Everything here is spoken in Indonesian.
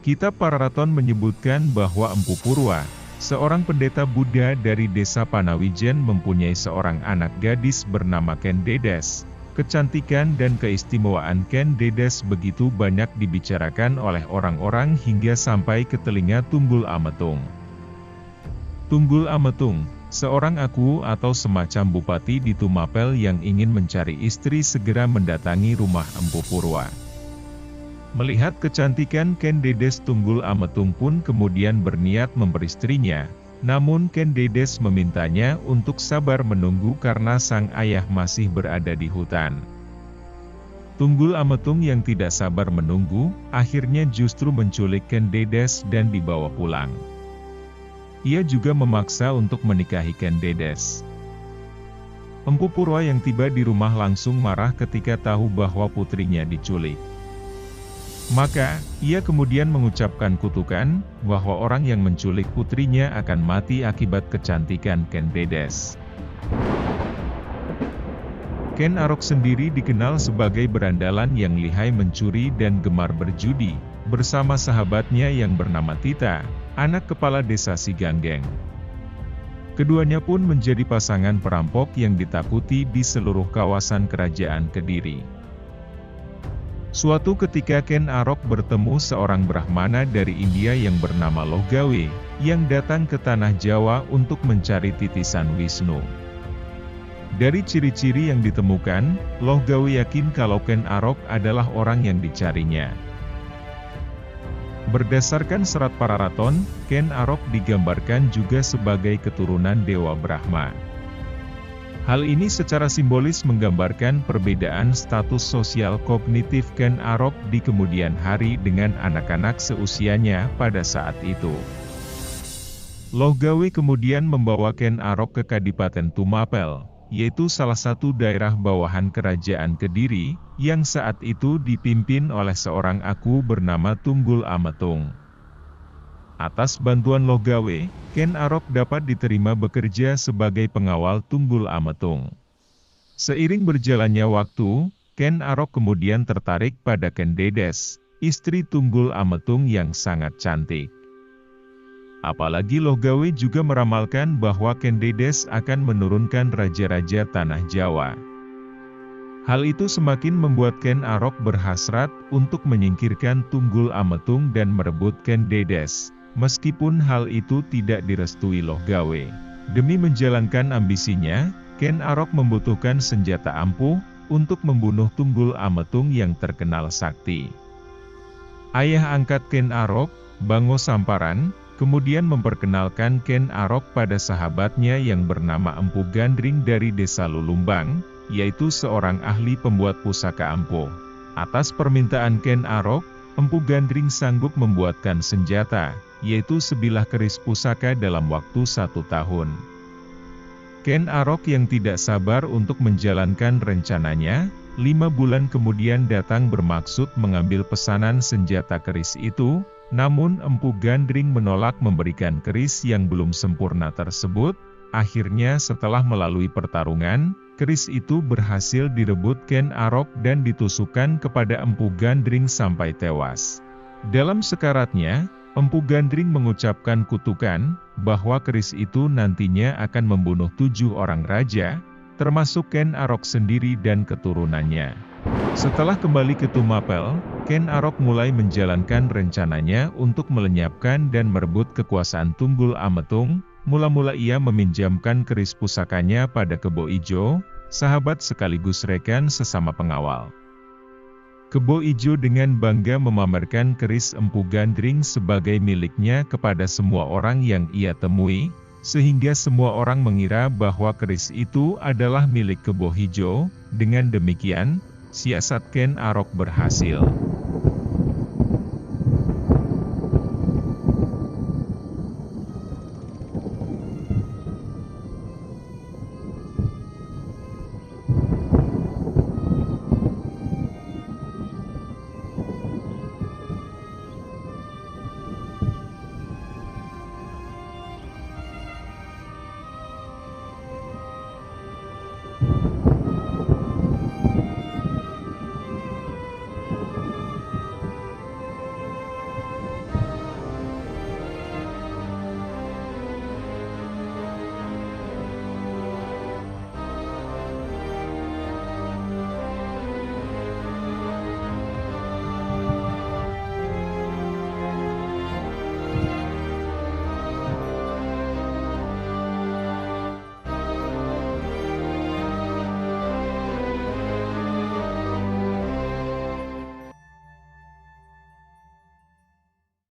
Kitab Pararaton menyebutkan bahwa Empu Purwa, seorang pendeta Buddha dari desa Panawijen mempunyai seorang anak gadis bernama Ken Dedes. Kecantikan dan keistimewaan Ken Dedes begitu banyak dibicarakan oleh orang-orang hingga sampai ke telinga Tunggul Ametung. Tunggul Ametung, seorang aku atau semacam bupati di Tumapel yang ingin mencari istri segera mendatangi rumah Empu Purwa. Melihat kecantikan Ken Dedes, Tunggul Ametung pun kemudian berniat memperistrinya. Namun Ken Dedes memintanya untuk sabar menunggu karena sang ayah masih berada di hutan. Tunggul Ametung yang tidak sabar menunggu, akhirnya justru menculik Ken Dedes dan dibawa pulang. Ia juga memaksa untuk menikahi Ken Dedes. Empu Purwa yang tiba di rumah langsung marah ketika tahu bahwa putrinya diculik. Maka, ia kemudian mengucapkan kutukan, bahwa orang yang menculik putrinya akan mati akibat kecantikan Ken Dedes. Ken Arok sendiri dikenal sebagai berandalan yang lihai mencuri dan gemar berjudi, bersama sahabatnya yang bernama Tita, anak kepala desa Siganggeng. Keduanya pun menjadi pasangan perampok yang ditakuti di seluruh kawasan kerajaan Kediri. Suatu ketika Ken Arok bertemu seorang Brahmana dari India yang bernama Loh Gawe, yang datang ke tanah Jawa untuk mencari titisan Wisnu. Dari ciri-ciri yang ditemukan, Loh Gawe yakin kalau Ken Arok adalah orang yang dicarinya. Berdasarkan serat Pararaton, Ken Arok digambarkan juga sebagai keturunan Dewa Brahma. Hal ini secara simbolis menggambarkan perbedaan status sosial kognitif Ken Arok di kemudian hari dengan anak-anak seusianya pada saat itu. Loh Gawe kemudian membawa Ken Arok ke Kadipaten Tumapel, yaitu salah satu daerah bawahan kerajaan Kediri, yang saat itu dipimpin oleh seorang aku bernama Tunggul Ametung. Atas bantuan Loh Gawe, Ken Arok dapat diterima bekerja sebagai pengawal Tunggul Ametung. Seiring berjalannya waktu, Ken Arok kemudian tertarik pada Ken Dedes, istri Tunggul Ametung yang sangat cantik. Apalagi Loh Gawe juga meramalkan bahwa Ken Dedes akan menurunkan raja-raja tanah Jawa. Hal itu semakin membuat Ken Arok berhasrat untuk menyingkirkan Tunggul Ametung dan merebut Ken Dedes. Meskipun hal itu tidak direstui Loh Gawe. Demi menjalankan ambisinya, Ken Arok membutuhkan senjata ampuh untuk membunuh Tunggul Ametung yang terkenal sakti. Ayah angkat Ken Arok, Bango Samparan, kemudian memperkenalkan Ken Arok pada sahabatnya yang bernama Empu Gandring dari desa Lulumbang, yaitu seorang ahli pembuat pusaka ampuh. Atas permintaan Ken Arok, Empu Gandring sanggup membuatkan senjata, yaitu sebilah keris pusaka dalam waktu 1 tahun. Ken Arok yang tidak sabar untuk menjalankan rencananya, 5 bulan kemudian datang bermaksud mengambil pesanan senjata keris itu, namun Empu Gandring menolak memberikan keris yang belum sempurna tersebut. Akhirnya setelah melalui pertarungan, keris itu berhasil direbut Ken Arok dan ditusukkan kepada Empu Gandring sampai tewas. Dalam sekaratnya, Empu Gandring mengucapkan kutukan, bahwa keris itu nantinya akan membunuh 7 orang raja, termasuk Ken Arok sendiri dan keturunannya. Setelah kembali ke Tumapel, Ken Arok mulai menjalankan rencananya untuk melenyapkan dan merebut kekuasaan Tunggul Ametung. Mula-mula ia meminjamkan keris pusakanya pada Kebo Ijo, sahabat sekaligus rekan sesama pengawal. Kebo Ijo dengan bangga memamerkan keris Empu Gandring sebagai miliknya kepada semua orang yang ia temui, sehingga semua orang mengira bahwa keris itu adalah milik Kebo Ijo. Dengan demikian, siasat Ken Arok berhasil.